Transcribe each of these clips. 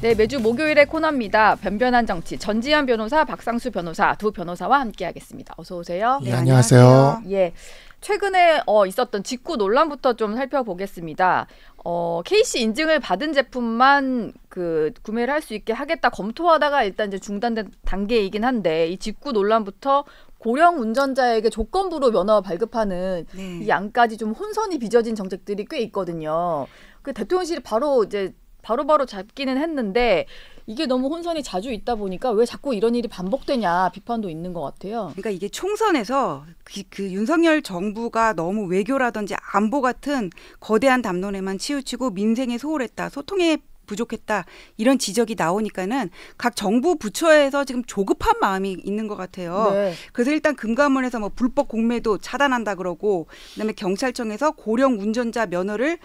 네, 매주 목요일의 코너입니다. 변변한 정치 전지현 변호사, 박상수 변호사 두 변호사와 함께하겠습니다. 어서 오세요. 네, 안녕하세요. 예, 최근에 있었던 직구 논란부터 좀 살펴보겠습니다. KC 인증을 받은 제품만 구매를 할 수 있게 하겠다 검토하다가 일단 이제 중단된 단계이긴 한데 이 직구 논란부터 고령 운전자에게 조건부로 면허 발급하는 이 안까지 좀 혼선이 빚어진 정책들이 꽤 있거든요. 그 대통령실이 바로바로 잡기는 했는데 이게 너무 혼선이 자주 있다 보니까 왜 자꾸 이런 일이 반복되냐 비판도 있는 것 같아요. 그러니까 이게 총선에서 그 윤석열 정부가 너무 외교라든지 안보 같은 거대한 담론에만 치우치고 민생에 소홀했다, 소통에 부족했다 이런 지적이 나오니까는 각 정부 부처에서 지금 조급한 마음이 있는 것 같아요. 네. 그래서 일단 금감원에서 뭐 불법 공매도 차단한다 그러고 그다음에 경찰청에서 고령 운전자 면허를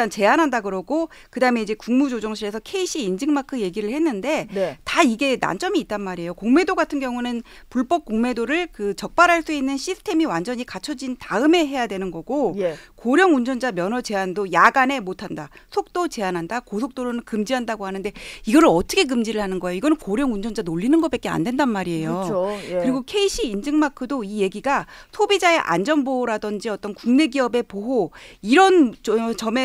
제한한다 그러고 그다음에 이제 국무조정실에서 KC 인증마크 얘기를 했는데 다 이게 난점이 있단 말이에요. 공매도 같은 경우는 불법 공매도를 적발할 수 있는 시스템이 완전히 갖춰진 다음에 해야 되는 거고 고령 운전자 면허 제한도 야간에 못한다. 속도 제한한다. 고속도로는 금지한다고 하는데 이거를 어떻게 금지를 하는 거예요? 이거는 고령 운전자 놀리는 것밖에 안 된단 말이에요. 그렇죠. 예. 그리고 KC 인증마크도 이 얘기가 소비자의 안전보호라든지 어떤 국내 기업의 보호 이런 점에서는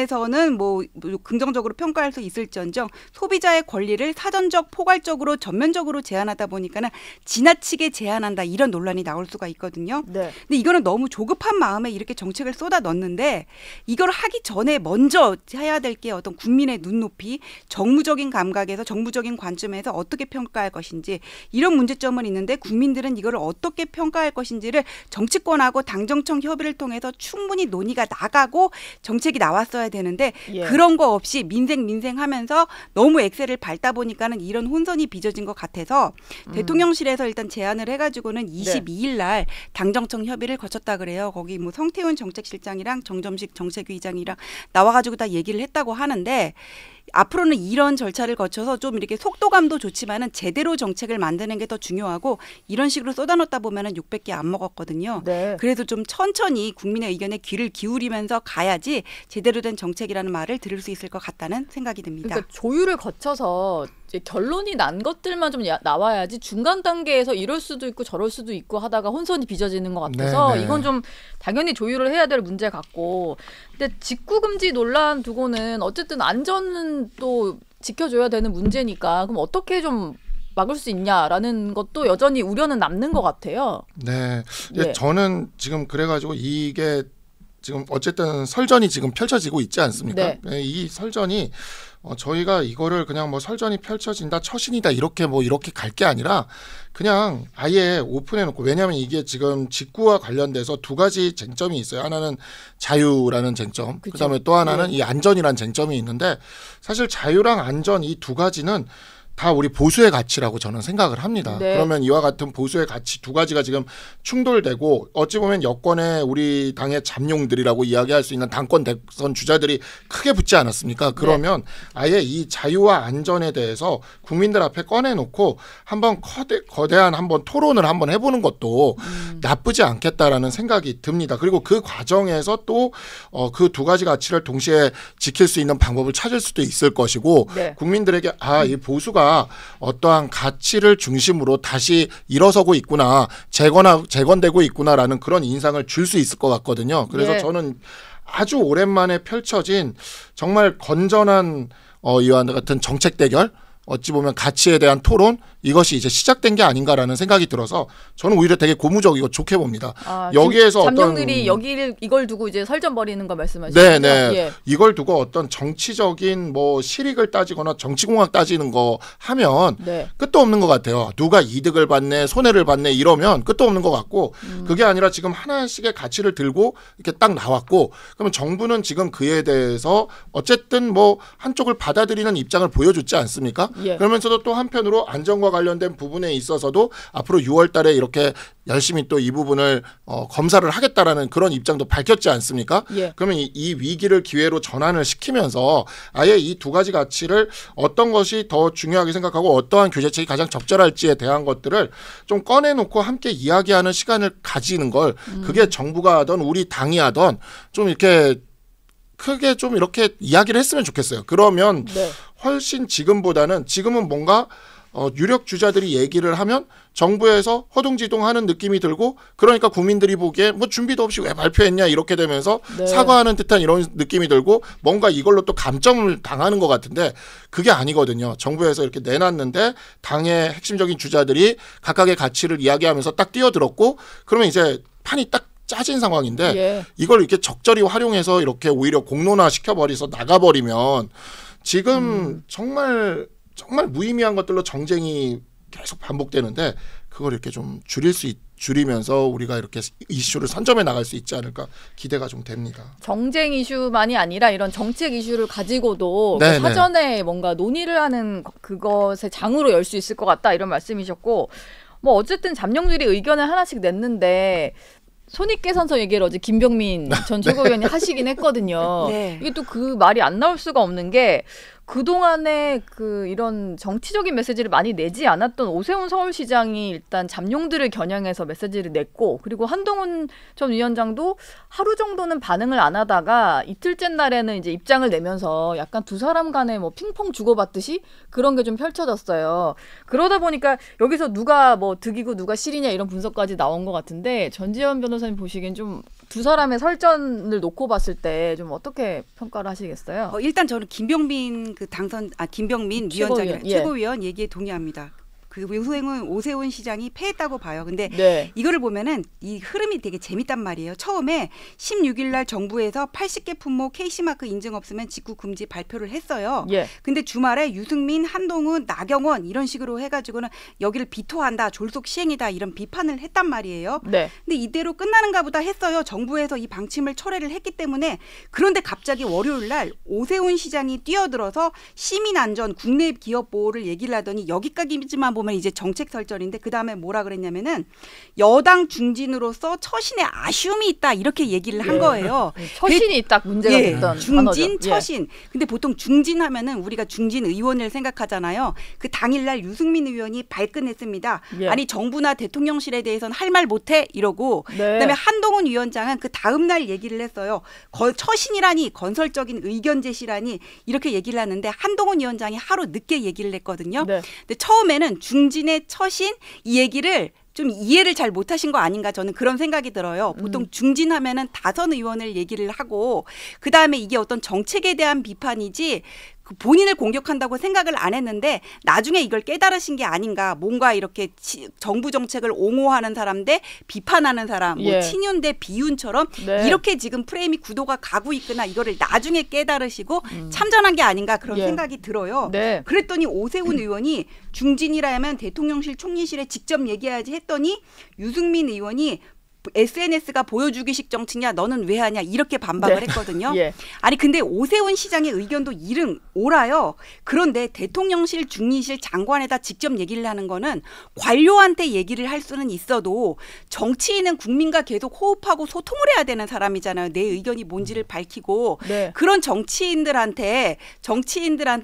뭐 긍정적으로 평가할 수 있을지언정 소비자의 권리를 사전적 포괄적으로 전면적으로 제한하다 보니까는 지나치게 제한한다 이런 논란이 나올 수가 있거든요. 근데 이거는 너무 조급한 마음에 이렇게 정책을 쏟아 넣는데 이걸 하기 전에 먼저 해야 될 게 어떤 국민의 눈높이, 정무적인 감각에서 정부적인 관점에서 어떻게 평가할 것인지 이런 문제점은 있는데 국민들은 이걸 어떻게 평가할 것인지를 정치권하고 당정청 협의를 통해서 충분히 논의가 나가고 정책이 나왔어야 되는데 그런 거 없이 민생 하면서 너무 엑셀을 밟다 보니까는 이런 혼선이 빚어진 것 같아서 대통령실에서 일단 제안을 해가지고는 22일 날 당정청 협의를 거쳤다 그래요. 거기 뭐 성태훈 정책실장이랑 정점식 정책위의장이랑 나와가지고 다 얘기를 했다고 하는데 앞으로는 이런 절차를 거쳐서 좀 이렇게 속도감도 좋지만은 제대로 정책을 만드는 게 더 중요하고 이런 식으로 쏟아놓다 보면은 600개 안 먹었거든요. 그래서 좀 천천히 국민의 의견에 귀를 기울이면서 가야지 제대로 된 정책이라는 말을 들을 수 있을 것 같다는 생각이 듭니다. 그러니까 조율을 거쳐서 이제 결론이 난 것들만 좀 나와야지 중간 단계에서 이럴 수도 있고 저럴 수도 있고 하다가 혼선이 빚어지는 것 같아서 이건 좀 당연히 조율을 해야 될 문제 같고 근데 직구 금지 논란 두고는 어쨌든 안전은 또 지켜줘야 되는 문제니까 그럼 어떻게 좀 막을 수 있냐라는 것도 여전히 우려는 남는 것 같아요. 네, 저는 지금 그래가지고 이게 지금 어쨌든 설전이 지금 펼쳐지고 있지 않습니까? 이 설전이 저희가 이거를 그냥 뭐 설전이 펼쳐진다, 처신이다 이렇게 갈 게 아니라 그냥 아예 오픈해놓고 왜냐하면 이게 지금 직구와 관련돼서 두 가지 쟁점이 있어요. 하나는 자유라는 쟁점, 그다음에 또 하나는 이 안전이라는 쟁점이 있는데 사실 자유랑 안전 이 두 가지는 다 우리 보수의 가치라고 저는 생각을 합니다. 그러면 이와 같은 보수의 가치 두 가지가 지금 충돌되고 어찌 보면 여권의 우리 당의 잠룡들이라고 이야기할 수 있는 당권 대선 주자들이 크게 붙지 않았습니까? 그러면 아예 이 자유와 안전에 대해서 국민들 앞에 꺼내놓고 한번 거대한 한번 토론을 한번 해보는 것도 나쁘지 않겠다라는 생각이 듭니다. 그리고 그 과정에서 또 그 두 가지 가치를 동시에 지킬 수 있는 방법을 찾을 수도 있을 것이고 국민들에게 이 보수가 어떠한 가치를 중심으로 다시 일어서고 있구나, 재건되고 있구나라는 그런 인상을 줄 수 있을 것 같거든요. 그래서 저는 아주 오랜만에 펼쳐진 정말 건전한 이와 같은 정책 대결, 어찌 보면 가치에 대한 토론 이것이 이제 시작된 게 아닌가라는 생각이 들어서 저는 오히려 되게 고무적이고 좋게 봅니다. 여기에서 잠룡들이 이걸 두고 이제 설전 벌이는 거 말씀하시는 거죠? 이걸 두고 어떤 정치적인 뭐 실익을 따지거나 정치공학 따지는 거 하면 끝도 없는 것 같아요. 누가 이득을 받네, 손해를 받네 이러면 끝도 없는 것 같고 그게 아니라 지금 하나씩의 가치를 들고 이렇게 딱 나왔고 그러면 정부는 지금 그에 대해서 어쨌든 뭐 한쪽을 받아들이는 입장을 보여줬지 않습니까? 그러면서도 또 한편으로 안전과 관련된 부분에 있어서도 앞으로 6월 달에 이렇게 열심히 또 이 부분을 검사를 하겠다라는 그런 입장도 밝혔지 않습니까? 그러면 이 위기를 기회로 전환을 시키면서 아예 이 두 가지 가치를 어떤 것이 더 중요하게 생각하고 어떠한 교제책이 가장 적절할지에 대한 것들을 좀 꺼내놓고 함께 이야기하는 시간을 가지는 걸 그게 정부가 하던 우리 당이 하던 좀 이렇게 크게 좀 이렇게 이야기를 했으면 좋겠어요. 그러면 훨씬 지금은 뭔가 유력 주자들이 얘기를 하면 정부에서 허둥지둥하는 느낌이 들고 그러니까 국민들이 보기에 뭐 준비도 없이 왜 발표했냐 이렇게 되면서 네. 사과하는 듯한 이런 느낌이 들고 뭔가 이걸로 또 감점을 당하는 것 같은데 그게 아니거든요. 정부에서 이렇게 내놨는데 당의 핵심적인 주자들이 각각의 가치를 이야기하면서 딱 뛰어들었고 그러면 이제 판이 딱 짜진 상황인데 예. 이걸 이렇게 적절히 활용해서 이렇게 오히려 공론화 시켜버려서 나가버리면 지금 정말 무의미한 것들로 정쟁이 계속 반복되는데 그걸 이렇게 좀 줄이면서 우리가 이렇게 이슈를 선점해 나갈 수 있지 않을까 기대가 좀 됩니다. 정쟁 이슈만이 아니라 이런 정책 이슈를 가지고도 네, 사전에 뭔가 논의를 하는 그것의 장으로 열 수 있을 것 같다 이런 말씀이셨고 뭐 어쨌든 잠룡들이 의견을 하나씩 냈는데 손익계산서 얘기를 어제 김병민 전 최고위원이 하시긴 했거든요. 네. 이게 또 그 말이 안 나올 수가 없는 게 그동안에 이런 정치적인 메시지를 많이 내지 않았던 오세훈 서울시장이 일단 잠룡들을 겨냥해서 메시지를 냈고 그리고 한동훈 전 위원장도 하루 정도는 반응을 안 하다가 이틀째 날에는 이제 입장을 내면서 약간 두 사람 간에 뭐 핑퐁 주고받듯이 그런 게 좀 펼쳐졌어요. 그러다 보니까 여기서 누가 뭐 득이고 누가 실이냐 이런 분석까지 나온 것 같은데 전지현 변호사님 보시기엔 좀 두 사람의 설전을 놓고 봤을 때 좀 어떻게 평가를 하시겠어요? 일단 저는 김병민 김병민 위원장이랑 예. 최고위원 얘기에 동의합니다. 그 오세훈 시장이 패했다고 봐요. 근데 네. 이거를 보면은 이 흐름이 되게 재밌단 말이에요. 처음에 16일 날 정부에서 80개 품목 KC마크 인증 없으면 직구 금지 발표를 했어요. 예. 근데 주말에 유승민, 한동훈, 나경원 이런 식으로 해가지고는 여기를 비토한다, 졸속 시행이다 이런 비판을 했단 말이에요. 네. 근데 이대로 끝나는가 보다 했어요. 정부에서 이 방침을 철회를 했기 때문에. 그런데 갑자기 월요일 날 오세훈 시장이 뛰어들어서 시민 안전, 국내 기업 보호를 얘기를 하더니 여기까지만 보면 이제 정책 설전인데 그다음에 뭐라 그랬냐면은 여당 중진으로서 처신에 아쉬움이 있다 이렇게 얘기를 한 거예요. 처신이 딱 문제가 됐던 중진, 단어죠. 처신. 근데 보통 중진하면은 우리가 중진 의원을 생각하잖아요. 그 당일날 유승민 의원이 발끈했습니다. 예. 아니 정부나 대통령실에 대해서는 할 말 못해 이러고 네. 그다음에 한동훈 위원장은 그 다음날 얘기를 했어요. 처신이라니 건설적인 의견 제시라니 이렇게 얘기를 하는데 한동훈 위원장이 하루 늦게 얘기를 했거든요. 네. 근데 처음에는 중진의 처신 이 얘기를 좀 이해를 잘 못하신 거 아닌가 저는 그런 생각이 들어요. 보통 중진하면은 다선 의원을 얘기를 하고 그다음에 이게 어떤 정책에 대한 비판이지 본인을 공격한다고 생각을 안 했는데 나중에 이걸 깨달으신 게 아닌가. 뭔가 이렇게 정부 정책을 옹호하는 사람 대 비판하는 사람, 예. 뭐 친윤 대 비윤처럼 네. 이렇게 지금 프레임이 구도가 가고 있구나. 이거를 나중에 깨달으시고 참전한 게 아닌가 그런 예. 생각이 들어요. 네. 그랬더니 오세훈 의원이 중진이라면 대통령실 총리실에 직접 얘기해야지 했더니 유승민 의원이 SNS가 보여주기식 정치냐 너는 왜 하냐 이렇게 반박을 네. 했거든요. 예. 아니 근데 오세훈 시장의 의견도 이름 옳아요. 그런데 대통령실 중리실 장관에다 직접 얘기를 하는 거는 관료한테 얘기를 할 수는 있어도 정치인은 국민과 계속 호흡하고 소통을 해야 되는 사람이잖아요. 내 의견이 뭔지를 밝히고 네. 그런 정치인들한테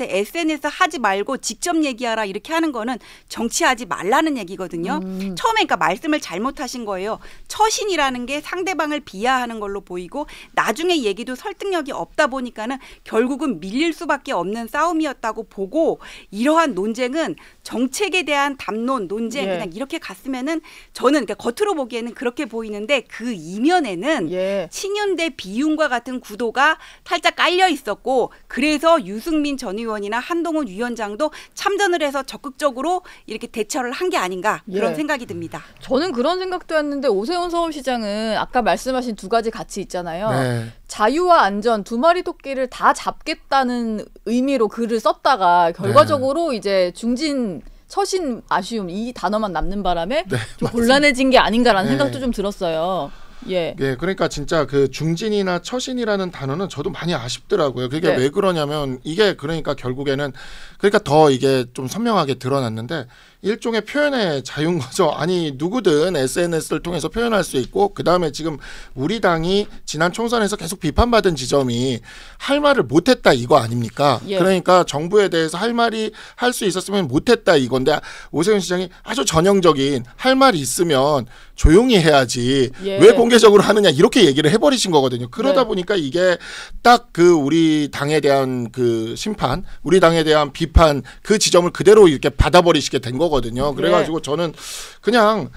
SNS 하지 말고 직접 얘기하라 이렇게 하는 거는 정치하지 말라는 얘기거든요. 처음에 그러니까 말씀을 잘못하신 거예요. 처신이라는 게 상대방을 비하하는 걸로 보이고 나중에 얘기도 설득력이 없다 보니까는 결국은 밀릴 수밖에 없는 싸움이었다고 보고 이러한 논쟁은 정책에 대한 담론, 논쟁 예. 그냥 이렇게 갔으면은 저는 그러니까 겉으로 보기에는 그렇게 보이는데 그 이면에는 예. 친윤 대 비윤과 같은 구도가 살짝 깔려 있었고 그래서 유승민 전 의원이나 한동훈 위원장도 참전을 해서 적극적으로 이렇게 대처를 한 게 아닌가 그런 예. 생각이 듭니다. 저는 그런 생각도 했는데 오세훈 서울시장은 아까 말씀하신 두 가지 가치 있잖아요. 네. 자유와 안전 두 마리 토끼를 다 잡겠다는 의미로 글을 썼다가 결과적으로 이제 중진 처신 아쉬움 이 단어만 남는 바람에 네, 좀 곤란해진 게 아닌가라는 네. 생각도 좀 들었어요. 예. 예, 그러니까 진짜 그 중진이나 처신이라는 단어는 저도 많이 아쉽더라고요. 그게 네. 왜 그러냐면 이게 그러니까 결국에는 그러니까 더 이게 좀 선명하게 드러났는데 일종의 표현의 자유인 거죠. 아니 누구든 SNS를 통해서 표현할 수 있고 그다음에 지금 우리 당이 지난 총선에서 계속 비판받은 지점이 할 말을 못했다 이거 아닙니까? 예. 그러니까 정부에 대해서 할 말이 할 수 있었으면 못했다 이건데 오세훈 시장이 아주 전형적인 할 말이 있으면 조용히 해야지 예. 왜 공개적으로 하느냐 이렇게 얘기를 해버리신 거거든요. 그러다 네. 보니까 이게 딱 그 우리 당에 대한 그 심판, 우리 당에 대한 비판 그 지점을 그대로 이렇게 받아버리시게 된 거거든요. 그래가지고 저는 그냥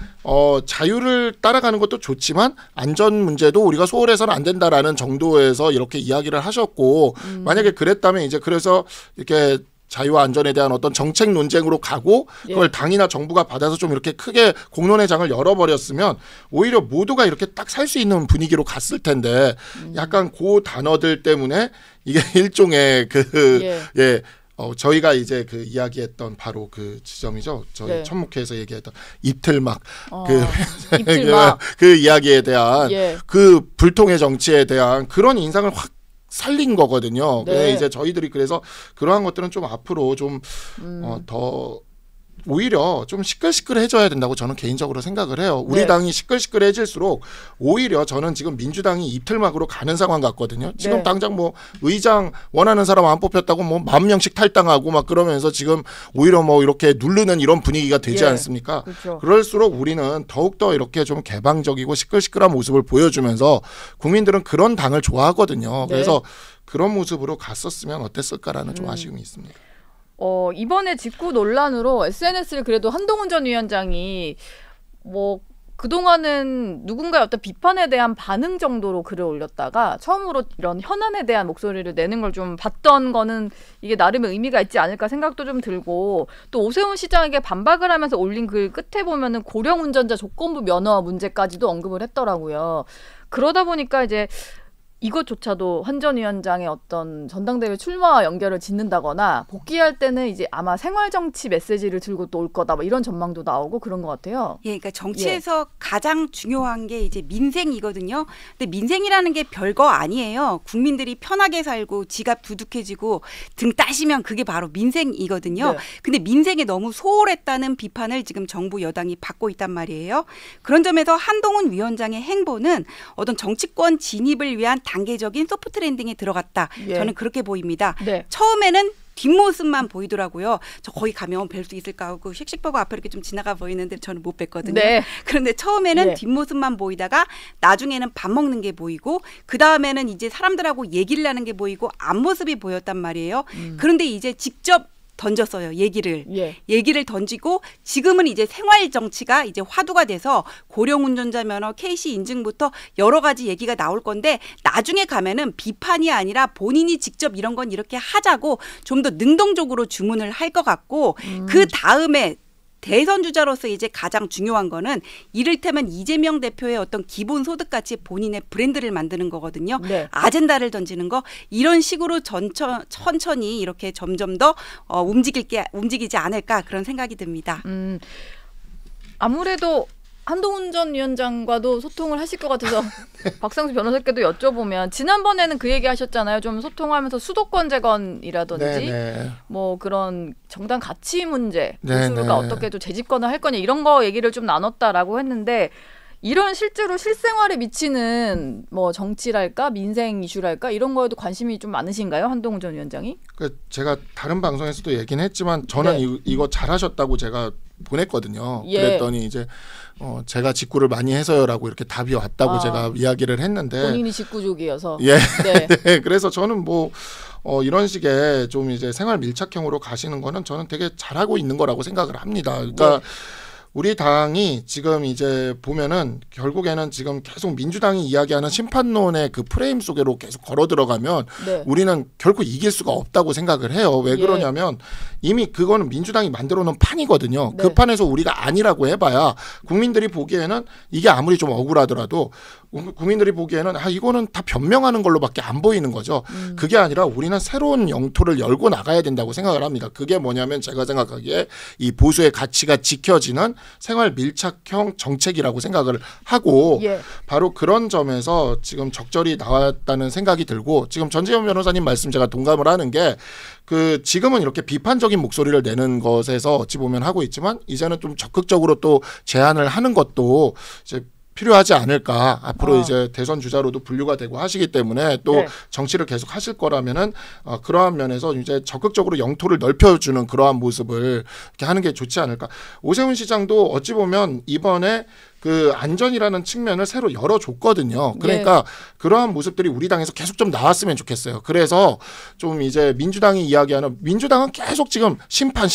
자유를 따라가는 것도 좋지만 안전 문제도 우리가 소홀해서는 안 된다라는 정도에서 이렇게 이야기를 하셨고 만약에 그랬다면 이제 그래서 이렇게 자유와 안전에 대한 어떤 정책 논쟁으로 가고 그걸 당이나 정부가 받아서 좀 이렇게 크게 공론의 장을 열어버렸으면 오히려 모두가 이렇게 딱 살 수 있는 분위기로 갔을 텐데 약간 그 단어들 때문에 이게 일종의 저희가 이제 그 이야기했던 바로 그 지점이죠. 저희 천목회에서 얘기했던 입틀막 입틀막 그 이야기에 대한 그 불통의 정치에 대한 그런 인상을 확 살린 거거든요. 네. 이제 저희들이 그래서 그러한 것들은 좀 앞으로 좀 더 오히려 좀 시끌시끌해져야 된다고 저는 개인적으로 생각을 해요. 우리 당이 시끌시끌해질수록 오히려 저는 지금 민주당이 입틀막으로 가는 상황 같거든요. 지금 당장 뭐 의장 원하는 사람 안 뽑혔다고 뭐 10,000명씩 탈당하고 막 그러면서 지금 오히려 뭐 이렇게 누르는 이런 분위기가 되지 않습니까? 그렇죠. 그럴수록 우리는 더욱더 이렇게 좀 개방적이고 시끌시끌한 모습을 보여주면서 국민들은 그런 당을 좋아하거든요. 그래서 그런 모습으로 갔었으면 어땠을까라는 좀 아쉬움이 있습니다. 이번에 직구 논란으로 SNS를 그래도 한동훈 전 위원장이 뭐 그동안은 누군가의 어떤 비판에 대한 반응 정도로 글을 올렸다가 처음으로 이런 현안에 대한 목소리를 내는 걸 좀 봤던 거는 이게 나름의 의미가 있지 않을까 생각도 좀 들고 또 오세훈 시장에게 반박을 하면서 올린 글 끝에 보면은 고령 운전자 조건부 면허 문제까지도 언급을 했더라고요. 그러다 보니까 이제 이것조차도 한 전 위원장의 어떤 전당대회 출마와 연결을 짓는다거나 복귀할 때는 이제 아마 생활정치 메시지를 들고 또 올 거다 뭐 이런 전망도 나오고 그런 것 같아요. 그러니까 정치에서 가장 중요한 게 이제 민생이거든요. 근데 민생이라는 게 별거 아니에요. 국민들이 편하게 살고 지갑 두둑해지고 등 따시면 그게 바로 민생이거든요. 근데 민생에 너무 소홀했다는 비판을 지금 정부 여당이 받고 있단 말이에요. 그런 점에서 한동훈 위원장의 행보는 어떤 정치권 진입을 위한 단계적인 소프트 랜딩에 들어갔다. 저는 그렇게 보입니다. 처음에는 뒷모습만 보이더라고요. 저 거기 가면 뵐 수 있을까 하고 씩씩버거 앞에 이렇게 좀 지나가 보이는데 저는 못 뵀거든요. 그런데 처음에는 뒷모습만 보이다가 나중에는 밥 먹는 게 보이고 그 다음에는 이제 사람들하고 얘기를 하는 게 보이고 앞모습이 보였단 말이에요. 그런데 이제 직접 던졌어요. 얘기를 던지고 지금은 이제 생활 정치가 이제 화두가 돼서 고령 운전자 면허 KC 인증부터 여러 가지 얘기가 나올 건데 나중에 가면은 비판이 아니라 본인이 직접 이런 건 이렇게 하자고 좀 더 능동적으로 주문을 할 것 같고 그 다음에 대선 주자로서 이제 가장 중요한 거는 이를테면 이재명 대표의 어떤 기본소득같이 본인의 브랜드를 만드는 거거든요. 아젠다를 던지는 거 이런 식으로 천천히 이렇게 점점 더 움직이지 않을까 그런 생각이 듭니다. 아무래도 한동훈 전 위원장과도 소통을 하실 것 같아서 박상수 변호사께도 여쭤보면 지난번에는 그 얘기 하셨잖아요. 좀 소통하면서 수도권 재건이라든지 뭐 그런 정당 가치 문제 보수가 어떻게 또 재집권을 할 거냐 이런 거 얘기를 좀 나눴다라고 했는데 이런 실제로 실생활에 미치는 뭐 정치랄까 민생 이슈랄까 이런 거에도 관심이 좀 많으신가요? 한동훈 전 위원장이? 제가 다른 방송에서도 얘기는 했지만 저는 이거 잘하셨다고 제가 보냈거든요. 그랬더니 이제 제가 직구를 많이 해서요라고 이렇게 답이 왔다고 제가 이야기를 했는데 본인이 직구족이어서 그래서 저는 뭐 이런 식의 좀 이제 생활 밀착형으로 가시는 거는 저는 되게 잘하고 있는 거라고 생각을 합니다. 그러니까 우리 당이 지금 이제 보면은 결국에는 지금 계속 민주당이 이야기하는 심판론의 그 프레임 속으로 계속 걸어 들어가면 우리는 결코 이길 수가 없다고 생각을 해요. 왜 그러냐면 이미 그거는 민주당이 만들어 놓은 판이거든요. 그 판에서 우리가 아니라고 해봐야 국민들이 보기에는 이게 아무리 좀 억울하더라도 국민들이 보기에는 이거는 다 변명하는 걸로밖에 안 보이는 거죠. 그게 아니라 우리는 새로운 영토를 열고 나가야 된다고 생각을 합니다. 그게 뭐냐면 제가 생각하기에 이 보수의 가치가 지켜지는 생활 밀착형 정책이라고 생각을 하고 예. 바로 그런 점에서 지금 적절히 나왔다는 생각이 들고 지금 전재현 변호사님 말씀 제가 동감을 하는 게 그 지금은 이렇게 비판적인 목소리를 내는 것에서 어찌 보면 하고 있지만 이제는 좀 적극적으로 또 제안을 하는 것도 이제 필요하지 않을까. 앞으로 이제 대선 주자로도 분류가 되고 하시기 때문에 또 네. 정치를 계속 하실 거라면은 그러한 면에서 이제 적극적으로 영토를 넓혀주는 그러한 모습을 이렇게 하는 게 좋지 않을까. 오세훈 시장도 어찌 보면 이번에 그 안전이라는 측면을 새로 열어줬거든요. 그러니까 그러한 모습들이 우리 당에서 계속 좀 나왔으면 좋겠어요. 그래서 좀 이제 민주당이 이야기하는 민주당은 계속 지금 심판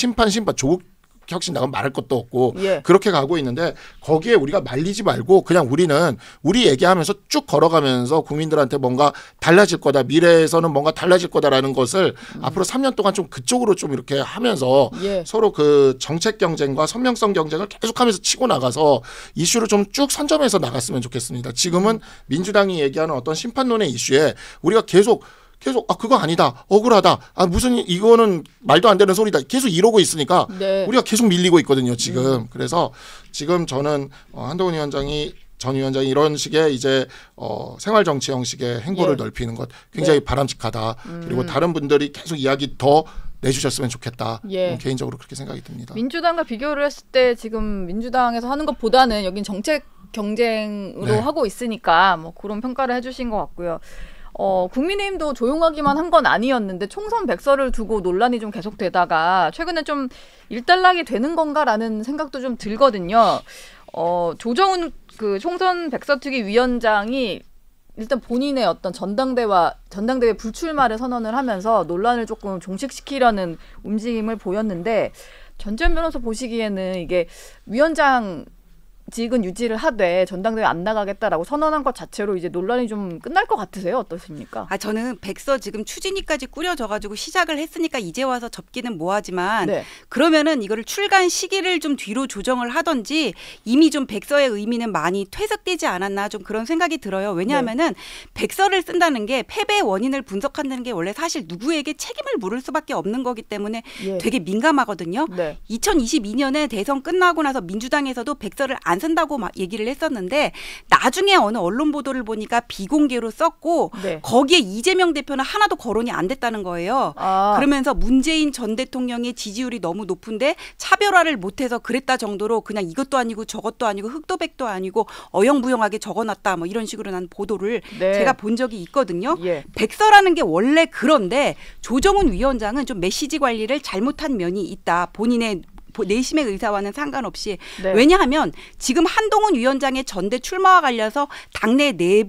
조국 혁신 나가면 말할 것도 없고 그렇게 가고 있는데 거기에 우리가 말리지 말고 그냥 우리는 우리 얘기하면서 쭉 걸어가면서 국민들한테 뭔가 달라질 거다 미래에서는 뭔가 달라질 거다라는 것을 앞으로 3년 동안 좀 그쪽으로 좀 이렇게 하면서 서로 그 정책 경쟁과 선명성 경쟁을 계속하면서 치고 나가서 이슈를 좀 쭉 선점해서 나갔으면 좋겠습니다. 지금은 민주당이 얘기하는 어떤 심판론의 이슈에 우리가 계속 그거 아니다. 억울하다. 무슨 이거는 말도 안 되는 소리다. 계속 이러고 있으니까 우리가 계속 밀리고 있거든요, 지금. 그래서 지금 저는 한동훈 위원장이 전 위원장이 이런 식의 이제 생활 정치 형식의 행보를 넓히는 것 굉장히 바람직하다. 그리고 다른 분들이 계속 이야기 더 내주셨으면 좋겠다. 개인적으로 그렇게 생각이 듭니다. 민주당과 비교를 했을 때 지금 민주당에서 하는 것보다는 여긴 정책 경쟁으로 하고 있으니까 뭐 그런 평가를 해주신 것 같고요. 국민의힘도 조용하기만 한 건 아니었는데 총선 백서를 두고 논란이 좀 계속되다가 최근에 좀 일단락이 되는 건가라는 생각도 좀 들거든요. 조정훈 그 총선 백서특위 위원장이 일단 본인의 어떤 전당대회 불출마를 선언을 하면서 논란을 조금 종식시키려는 움직임을 보였는데 전재현 변호사 보시기에는 이게 위원장 직은 유지를 하되 전당대회 안 나가겠다라고 선언한 것 자체로 이제 논란이 좀 끝날 것 같으세요? 어떠십니까? 저는 백서 지금 추진위까지 꾸려져가지고 시작을 했으니까 이제 와서 접기는 뭐하지만 그러면은 이거를 출간 시기를 좀 뒤로 조정을 하던지 이미 좀 백서의 의미는 많이 퇴색되지 않았나 좀 그런 생각이 들어요. 왜냐하면은 백서를 쓴다는 게 패배의 원인을 분석한다는 게 원래 사실 누구에게 책임을 물을 수밖에 없는 거기 때문에 되게 민감하거든요. 2022년에 대선 끝나고 나서 민주당에서도 백서를 안 쓴다고 막 얘기를 했었는데 나중에 어느 언론 보도를 보니까 비공개로 썼고 거기에 이재명 대표는 하나도 거론이 안 됐다는 거예요. 그러면서 문재인 전 대통령의 지지율이 너무 높은데 차별화를 못해서 그랬다 정도로 그냥 이것도 아니고 저것도 아니고 흑도백도 아니고 어영부영하게 적어놨다 뭐 이런 식으로 난 보도를 제가 본 적이 있거든요. 백서라는 게 원래 그런데 조정훈 위원장은 좀 메시지 관리를 잘못한 면이 있다. 본인의 내심의 의사와는 상관없이 왜냐하면 지금 한동훈 위원장의 전대 출마와 관련해서 당내에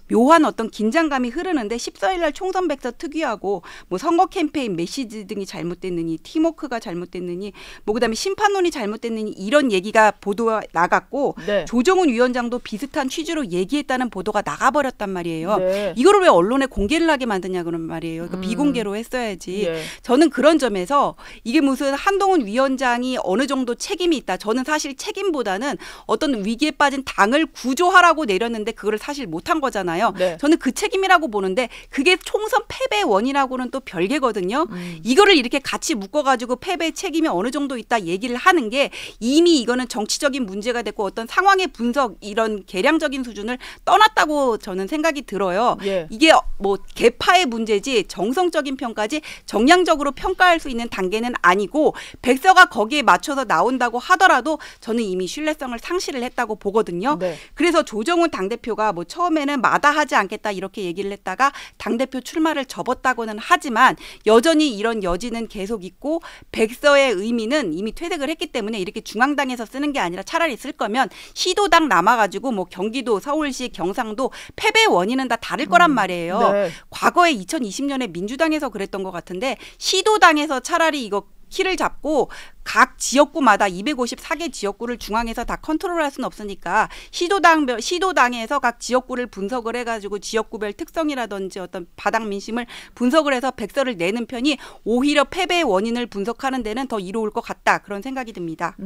묘한 어떤 긴장감이 흐르는데 14일 날 총선 백서 특위하고 뭐 선거 캠페인 메시지 등이 잘못됐느니 팀워크가 잘못됐느니 뭐 그다음에 심판론이 잘못됐느니 이런 얘기가 보도가 나갔고 조정훈 위원장도 비슷한 취지로 얘기했다는 보도가 나가버렸단 말이에요. 이거를 왜 언론에 공개를 하게 만드냐 그런 말이에요. 그러니까 비공개로 했어야지. 저는 그런 점에서 이게 무슨 한동훈 위원장이 어느 정도 책임이 있다. 저는 사실 책임보다는 어떤 위기에 빠진 당을 구조하라고 내렸는데 그거를 사실 못한 거잖아요. 저는 그 책임이라고 보는데 그게 총선 패배의 원인하고는 또 별개거든요. 이거를 이렇게 같이 묶어가지고 패배의 책임이 어느 정도 있다 얘기를 하는 게 이미 이거는 정치적인 문제가 됐고 어떤 상황의 분석 이런 계량적인 수준을 떠났다고 저는 생각이 들어요. 이게 뭐 개파의 문제지 정성적인 평가지 정량적으로 평가할 수 있는 단계는 아니고 백서가 거기에 맞춰서 나온다고 하더라도 저는 이미 신뢰성을 상실을 했다고 보거든요. 그래서 조정훈 당대표가 뭐 처음에는 마다하지 않겠다 이렇게 얘기를 했다가 당대표 출마를 접었다고는 하지만 여전히 이런 여지는 계속 있고 백서의 의미는 이미 퇴색을 했기 때문에 이렇게 중앙당에서 쓰는 게 아니라 차라리 쓸 거면 시도당 남아가지고 뭐 경기도, 서울시, 경상도 패배의 원인은 다 다를 거란 말이에요. 과거에 2020년에 민주당에서 그랬던 것 같은데 시도당에서 차라리 이거 키를 잡고 각 지역구마다 254개 지역구를 중앙에서 다 컨트롤할 수는 없으니까 시도당에서 각 지역구를 분석을 해가지고 지역구별 특성이라든지 어떤 바닥 민심을 분석을 해서 백서를 내는 편이 오히려 패배의 원인을 분석하는 데는 더 이로울 것 같다. 그런 생각이 듭니다.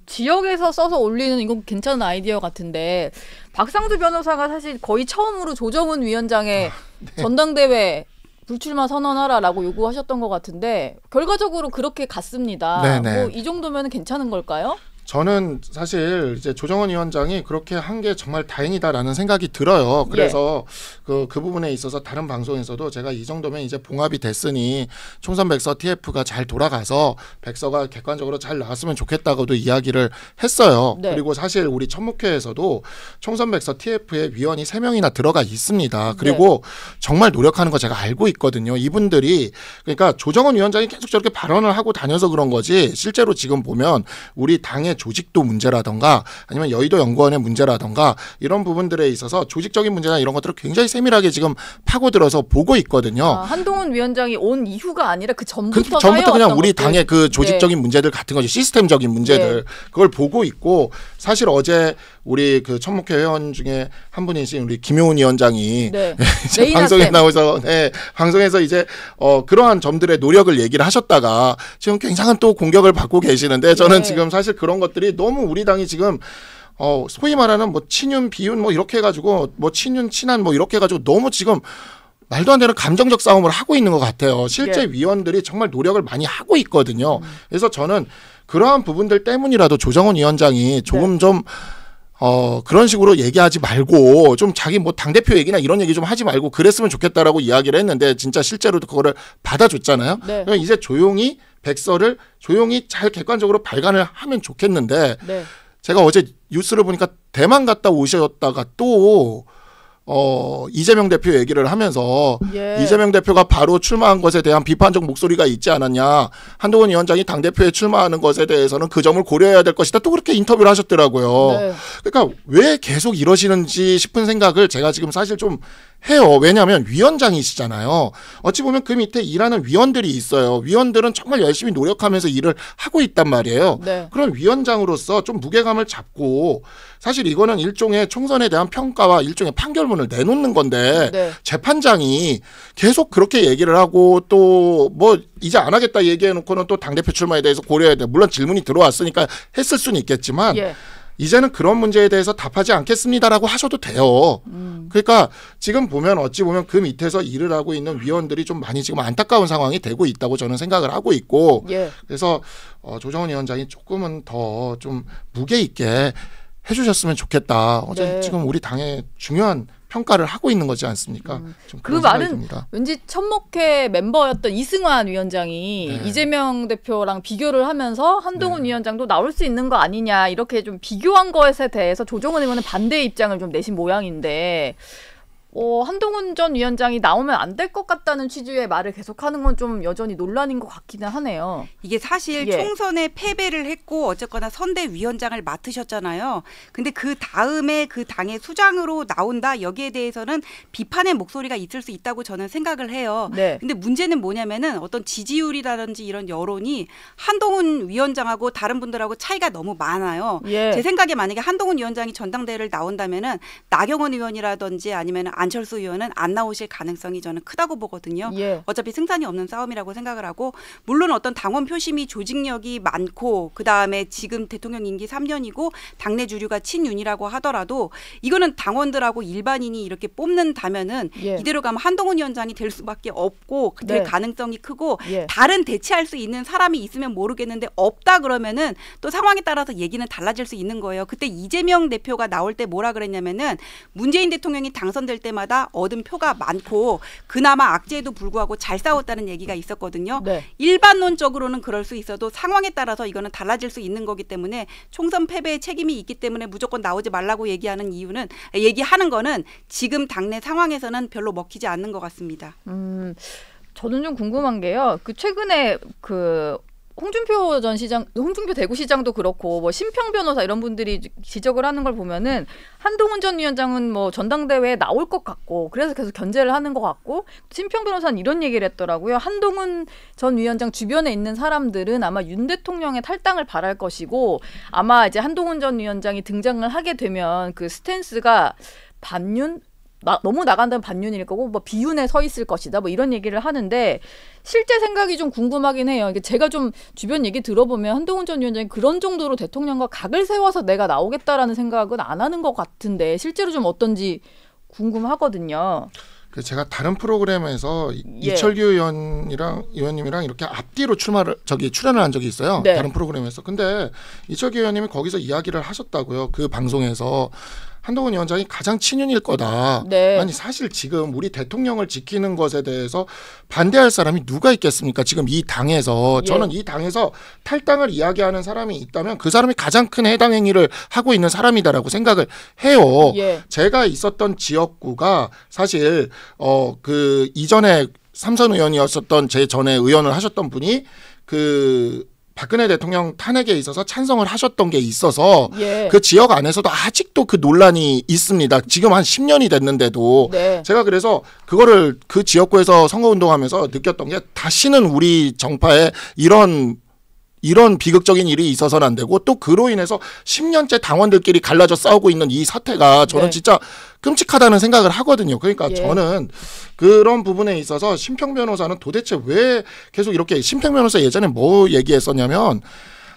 지역에서 써서 올리는 이건 괜찮은 아이디어 같은데 박상두 변호사가 사실 거의 처음으로 조정훈 위원장의 전당대회 불출마 선언하라라고 요구하셨던 것 같은데 결과적으로 그렇게 갔습니다. 네네. 뭐 이 정도면 괜찮은 걸까요? 저는 사실 이제 조정원 위원장이 그렇게 한 게 정말 다행이다라는 생각이 들어요. 그래서 그 부분에 있어서 다른 방송에서도 제가 이 정도면 이제 봉합이 됐으니 총선 백서 TF가 잘 돌아가서 백서가 객관적으로 잘 나왔으면 좋겠다고도 이야기를 했어요. 네. 그리고 사실 우리 천목회에서도 총선 백서 TF에 위원이 3명이나 들어가 있습니다. 그리고 정말 노력하는 거 제가 알고 있거든요. 이분들이 그러니까 조정원 위원장이 계속 저렇게 발언을 하고 다녀서 그런 거지 실제로 지금 보면 우리 당의 조직도 문제라던가 아니면 여의도 연구원의 문제라던가 이런 부분들에 있어서 조직적인 문제나 이런 것들을 굉장히 세밀하게 지금 파고들어서 보고 있거든요. 한동훈 위원장이 온 이후가 아니라 그 전부터 그냥 우리 당의 그 조직적인 문제들 같은 거지 시스템적인 문제들 그걸 보고 있고 사실 어제 우리 그 천목회 회원 중에 한 분이신 우리 김용훈 위원장이 이제 방송에 나와서 방송에서 이제 그러한 점들의 노력을 얘기를 하셨다가 지금 굉장한 또 공격을 받고 계시는데 저는 지금 사실 그런 것들이 너무 우리 당이 지금 소위 말하는 뭐 친윤 비윤 뭐 이렇게 해가지고 뭐 친윤 친한 뭐 이렇게 해가지고 너무 지금 말도 안 되는 감정적 싸움을 하고 있는 것 같아요. 실제 위원들이 정말 노력을 많이 하고 있거든요. 그래서 저는 그러한 부분들 때문이라도 조정원 위원장이 조금 좀 그런 식으로 얘기하지 말고 좀 자기 뭐 당대표 얘기나 이런 얘기 좀 하지 말고 그랬으면 좋겠다라고 이야기를 했는데 진짜 실제로도 그거를 받아줬잖아요. 그러니까 이제 조용히 백서를 조용히 잘 객관적으로 발간을 하면 좋겠는데 제가 어제 뉴스를 보니까 대만 갔다 오셨다가 또 이재명 대표 얘기를 하면서 이재명 대표가 바로 출마한 것에 대한 비판적 목소리가 있지 않았냐. 한동훈 위원장이 당대표에 출마하는 것에 대해서는 그 점을 고려해야 될 것이다. 또 그렇게 인터뷰를 하셨더라고요. 그러니까 왜 계속 이러시는지 싶은 생각을 제가 지금 사실 좀 해요. 왜냐하면 위원장이시잖아요. 어찌 보면 그 밑에 일하는 위원들이 있어요. 위원들은 정말 열심히 노력하면서 일을 하고 있단 말이에요. 그런 위원장으로서 좀 무게감을 잡고 사실 이거는 일종의 총선에 대한 평가와 일종의 판결문을 내놓는 건데 재판장이 계속 그렇게 얘기를 하고 또 뭐 이제 안 하겠다 얘기해놓고는 또 당대표 출마에 대해서 고려해야 돼. 물론 질문이 들어왔으니까 했을 수는 있겠지만 이제는 그런 문제에 대해서 답하지 않겠습니다라고 하셔도 돼요. 그러니까 지금 보면 어찌 보면 그 밑에서 일을 하고 있는 위원들이 좀 많이 지금 안타까운 상황이 되고 있다고 저는 생각을 하고 있고 그래서 조정원 위원장이 조금은 더 좀 무게 있게 해주셨으면 좋겠다. 어제 지금 우리 당의 중요한 평가를 하고 있는 거지 않습니까? 좀 그 말은 듭니다. 왠지 천목회 멤버였던 이승환 위원장이 이재명 대표랑 비교를 하면서 한동훈 위원장도 나올 수 있는 거 아니냐 이렇게 좀 비교한 것에 대해서 조정원 의원은 반대 입장을 좀 내신 모양인데 한동훈 전 위원장이 나오면 안 될 것 같다는 취지의 말을 계속하는 건 좀 여전히 논란인 것 같기는 하네요. 이게 사실 총선에 패배를 했고 어쨌거나 선대위원장을 맡으셨잖아요. 근데 그 다음에 그 당의 수장으로 나온다 여기에 대해서는 비판의 목소리가 있을 수 있다고 저는 생각을 해요. 근데 문제는 뭐냐면은 어떤 지지율이라든지 이런 여론이 한동훈 위원장하고 다른 분들하고 차이가 너무 많아요. 제 생각에 만약에 한동훈 위원장이 전당대회를 나온다면은 나경원 의원이라든지 아니면 안철수 의원은 안 나오실 가능성이 저는 크다고 보거든요. 어차피 승산이 없는 싸움이라고 생각을 하고 물론 어떤 당원 표심이 조직력이 많고 그다음에 지금 대통령 임기 3년이고 당내 주류가 친윤이라고 하더라도 이거는 당원들하고 일반인이 이렇게 뽑는다면은 이대로 가면 한동훈 위원장이 될 수밖에 없고 될 가능성이 크고 다른 대체할 수 있는 사람이 있으면 모르겠는데 없다 그러면은 또 상황에 따라서 얘기는 달라질 수 있는 거예요. 그때 이재명 대표가 나올 때 뭐라 그랬냐면은 문재인 대통령이 당선될 때마다 얻은 표가 많고 그나마 악재에도 불구하고 잘 싸웠다는 얘기가 있었거든요. 일반론적으로는 그럴 수 있어도 상황에 따라서 이거는 달라질 수 있는 거기 때문에 총선 패배의 책임이 있기 때문에 무조건 나오지 말라고 얘기하는 거는 지금 당내 상황에서는 별로 먹히지 않는 것 같습니다. 저는 좀 궁금한 게요. 최근에 홍준표 대구시장도 그렇고 뭐 심평 변호사 이런 분들이 지적을 하는 걸 보면은 한동훈 전 위원장은 뭐 전당대회에 나올 것 같고 그래서 계속 견제를 하는 것 같고 심평 변호사는 이런 얘기를 했더라고요. 한동훈 전 위원장 주변에 있는 사람들은 아마 윤 대통령의 탈당을 바랄 것이고 아마 이제 한동훈 전 위원장이 등장을 하게 되면 그 스탠스가 반윤 너무 나간다면 반윤일 거고 뭐 비윤에 서 있을 것이다 뭐 이런 얘기를 하는데 실제 생각이 좀 궁금하긴 해요. 제가 좀 주변 얘기 들어보면 한동훈 전 위원장이 그런 정도로 대통령과 각을 세워서 내가 나오겠다라는 생각은 안 하는 것 같은데 실제로 좀 어떤지 궁금하거든요. 제가 다른 프로그램에서 예. 이철규 의원님이랑 이렇게 앞뒤로 출연을 한 적이 있어요. 네. 다른 프로그램에서. 근데 이철규 의원님이 거기서 이야기를 하셨다고요. 그 방송에서 한동훈 위원장이 가장 친윤일 거다. 네. 아니 사실 지금 우리 대통령을 지키는 것에 대해서 반대할 사람이 누가 있겠습니까? 지금 이 당에서. 예. 저는 이 당에서 탈당을 이야기하는 사람이 있다면 그 사람이 가장 큰 해당 행위를 하고 있는 사람이다라고 생각을 해요. 예. 제가 있었던 지역구가 사실 그 이전에 삼선 의원이었었던 제 전에 의원을 하셨던 분이 그 박근혜 대통령 탄핵에 있어서 찬성을 하셨던 게 있어서 예. 그 지역 안에서도 아직도 그 논란이 있습니다. 지금 한 10년이 됐는데도 네. 제가 그래서 그거를 그 지역구에서 선거운동하면서 느꼈던 게 다시는 우리 정파에 이런 비극적인 일이 있어서는 안 되고 또 그로 인해서 10년째 당원들끼리 갈라져 싸우고 있는 이 사태가 저는 네. 진짜 끔찍하다는 생각을 하거든요. 그러니까 예. 저는 그런 부분에 있어서 심평 변호사는 도대체 왜 계속 이렇게 심평 변호사 예전에 뭐 얘기했었냐면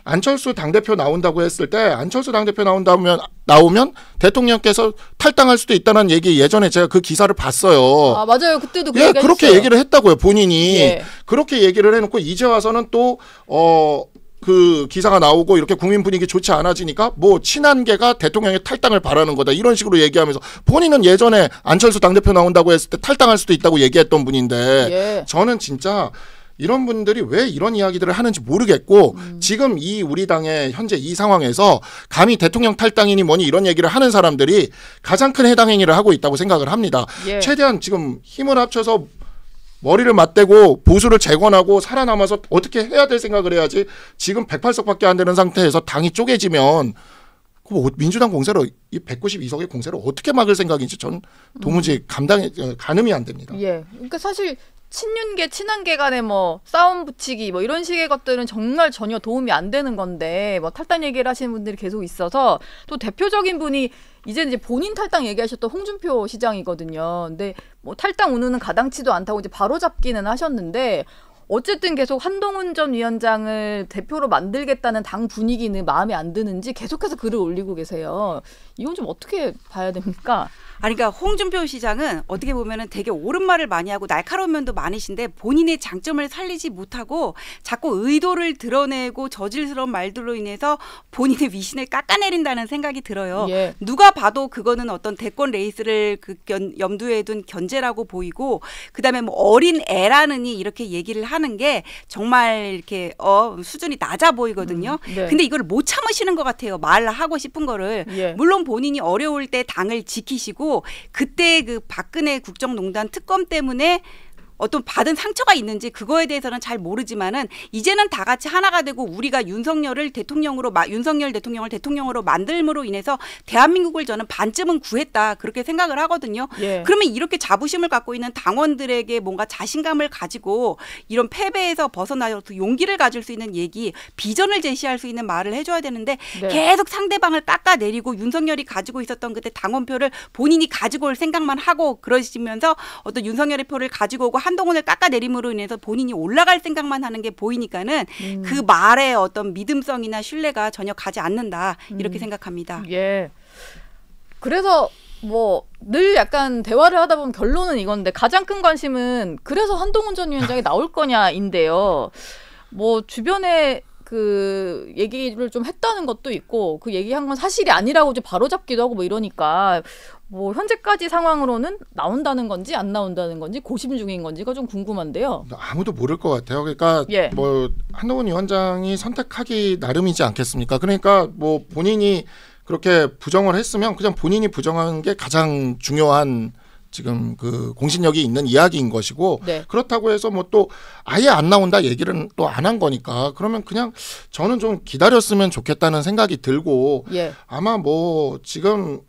안철수 당대표 나온다고 했을 때 안철수 당대표 나오면 대통령께서 탈당할 수도 있다는 얘기 예전에 제가 그 기사를 봤어요. 아 맞아요. 그때도 그 예, 얘기 그렇게 하셨어요. 얘기를 했다고요. 본인이. 예. 그렇게 얘기를 해놓고 이제 와서는 또 그 기사가 나오고 이렇게 국민 분위기 좋지 않아지니까 뭐 친한계가 대통령의 탈당을 바라는 거다 이런 식으로 얘기하면서 본인은 예전에 안철수 당대표 나온다고 했을 때 탈당할 수도 있다고 얘기했던 분인데 예. 저는 진짜 이런 분들이 왜 이런 이야기들을 하는지 모르겠고 지금 이 우리 당의 현재 이 상황에서 감히 대통령 탈당이니 뭐니 이런 얘기를 하는 사람들이 가장 큰 해당 행위를 하고 있다고 생각을 합니다. 예. 최대한 지금 힘을 합쳐서 머리를 맞대고 보수를 재건하고 살아남아서 어떻게 해야 될 생각을 해야지 지금 108석밖에 안 되는 상태에서 당이 쪼개지면 민주당 공세로 이 192석의 공세를 어떻게 막을 생각인지 전 도무지 가늠이 안 됩니다. 예. 그러니까 사실 친윤계, 친한계 간의 뭐 싸움 붙이기 뭐 이런 식의 것들은 정말 전혀 도움이 안 되는 건데 뭐 탈당 얘기를 하시는 분들이 계속 있어서 또 대표적인 분이 이제 본인 탈당 얘기하셨던 홍준표 시장이거든요. 근데 뭐 탈당 운운은 가당치도 않다고 이제 바로잡기는 하셨는데 어쨌든 계속 한동훈 전 위원장을 대표로 만들겠다는 당 분위기는 마음에 안 드는지 계속해서 글을 올리고 계세요. 이건 좀 어떻게 봐야 됩니까? 아니, 그러니까 홍준표 시장은 어떻게 보면은 되게 옳은 말을 많이 하고 날카로운 면도 많으신데 본인의 장점을 살리지 못하고 자꾸 의도를 드러내고 저질스러운 말들로 인해서 본인의 위신을 깎아내린다는 생각이 들어요. 예. 누가 봐도 그거는 어떤 대권 레이스를 염두에 둔 견제라고 보이고 그다음에 뭐 어린 애라느니 이렇게 얘기를 하는 게 정말 이렇게 수준이 낮아 보이거든요. 네. 근데 이걸 못 참으시는 것 같아요. 말하고 싶은 거를. 예. 물론 본인이 어려울 때 당을 지키시고 그때 그 박근혜 국정농단 특검 때문에 어떤 받은 상처가 있는지 그거에 대해서는 잘 모르지만은 이제는 다 같이 하나가 되고 우리가 윤석열 대통령으로 만들므로 인해서 대한민국을 저는 반쯤은 구했다 그렇게 생각을 하거든요. 예. 그러면 이렇게 자부심을 갖고 있는 당원들에게 뭔가 자신감을 가지고 이런 패배에서 벗어나서 용기를 가질 수 있는 얘기, 비전을 제시할 수 있는 말을 해줘야 되는데 네. 계속 상대방을 깎아내리고 윤석열이 가지고 있었던 그때 당원표를 본인이 가지고 올 생각만 하고 그러시면서 어떤 윤석열의 표를 가지고 오고 한동훈을 깎아내림으로 인해서 본인이 올라갈 생각만 하는 게 보이니까는 그 말의 어떤 믿음성이나 신뢰가 전혀 가지 않는다 이렇게 생각합니다. 예. 그래서 뭐 늘 약간 대화를 하다 보면 결론은 이건데 가장 큰 관심은 그래서 한동훈 전 위원장이 나올 거냐인데요. 뭐 주변에 그 얘기를 좀 했다는 것도 있고 그 얘기한 건 사실이 아니라고 이제 바로잡기도 하고 뭐 이러니까 뭐 현재까지 상황으로는 나온다는 건지 안 나온다는 건지 고심 중인 건지가 좀 궁금한데요. 아무도 모를 것 같아요. 그러니까 예. 뭐 한동훈 위원장이 선택하기 나름이지 않겠습니까? 그러니까 뭐 본인이 그렇게 부정을 했으면 그냥 본인이 부정한 게 가장 중요한 지금 그 공신력이 있는 이야기인 것이고 네. 그렇다고 해서 뭐 또 아예 안 나온다 얘기를 또 안 한 거니까 그러면 그냥 저는 좀 기다렸으면 좋겠다는 생각이 들고 예. 아마 뭐 지금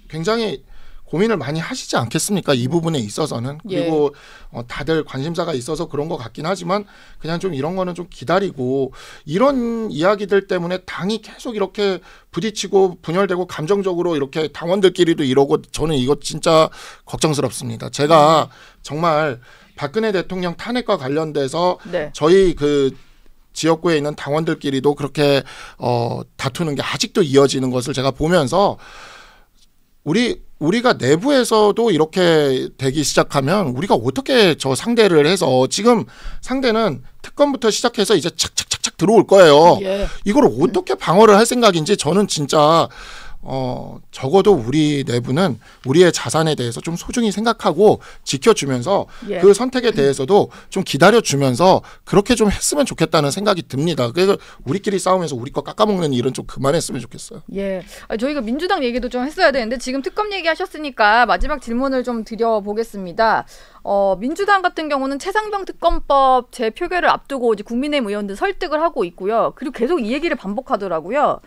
굉장히 고민을 많이 하시지 않겠습니까? 이 부분에 있어서는. 그리고 다들 관심사가 있어서 그런 것 같긴 하지만 그냥 좀 이런 거는 좀 기다리고 이런 이야기들 때문에 당이 계속 이렇게 부딪히고 분열되고 감정적으로 이렇게 당원들끼리도 이러고 저는 이거 진짜 걱정스럽습니다. 제가 정말 박근혜 대통령 탄핵과 관련돼서 네. 저희 그 지역구에 있는 당원들끼리도 그렇게 다투는 게 아직도 이어지는 것을 제가 보면서 우리가 내부에서도 이렇게 되기 시작하면 우리가 어떻게 저 상대를 해서 지금 상대는 특검부터 시작해서 이제 착착착착 들어올 거예요. 예. 이걸 어떻게 방어를 할 생각인지 저는 진짜 적어도 우리 내부는 우리의 자산에 대해서 좀 소중히 생각하고 지켜주면서 예. 그 선택에 대해서도 좀 기다려주면서 그렇게 좀 했으면 좋겠다는 생각이 듭니다. 그래서 우리끼리 싸우면서 우리 거 깎아먹는 일은 좀 그만했으면 좋겠어요. 예. 저희가 민주당 얘기도 좀 했어야 되는데 지금 특검 얘기하셨으니까 마지막 질문을 좀 드려보겠습니다. 민주당 같은 경우는 최상병 특검법 재표결을 앞두고 이제 국민의힘 의원들 설득을 하고 있고요. 그리고 계속 이 얘기를 반복하더라고요.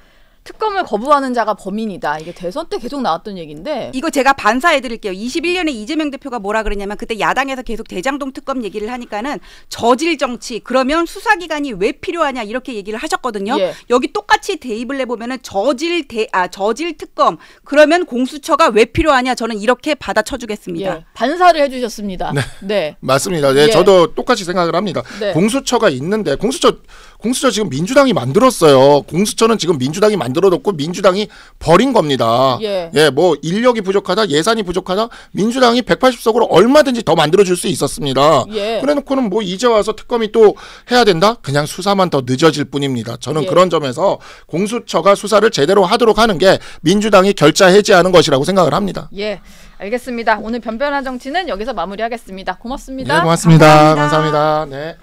특검을 거부하는 자가 범인이다. 이게 대선 때 계속 나왔던 얘기인데 이거 제가 반사해드릴게요. 21년에 이재명 대표가 뭐라 그랬냐면 그때 야당에서 계속 대장동 특검 얘기를 하니까는 저질 정치 그러면 수사기관이 왜 필요하냐 이렇게 얘기를 하셨거든요. 예. 여기 똑같이 대입을 해보면은 저질 특검 그러면 공수처가 왜 필요하냐 저는 이렇게 받아쳐주겠습니다. 예. 반사를 해주셨습니다. 네. 맞습니다. 네, 예. 저도 똑같이 생각을 합니다. 네. 공수처가 있는데 공수처 지금 민주당이 만들었어요. 공수처는 지금 민주당이 만들어뒀고 민주당이 버린 겁니다. 예. 뭐 인력이 부족하다, 예산이 부족하다, 민주당이 180석으로 얼마든지 더 만들어줄 수 있었습니다. 예. 그래놓고는 뭐 이제 와서 특검이 또 해야 된다? 그냥 수사만 더 늦어질 뿐입니다. 저는 예. 그런 점에서 공수처가 수사를 제대로 하도록 하는 게 민주당이 결자 해지하는 것이라고 생각을 합니다. 예. 알겠습니다. 오늘 변변한 정치는 여기서 마무리하겠습니다. 고맙습니다. 네, 고맙습니다. 감사합니다. 감사합니다. 네.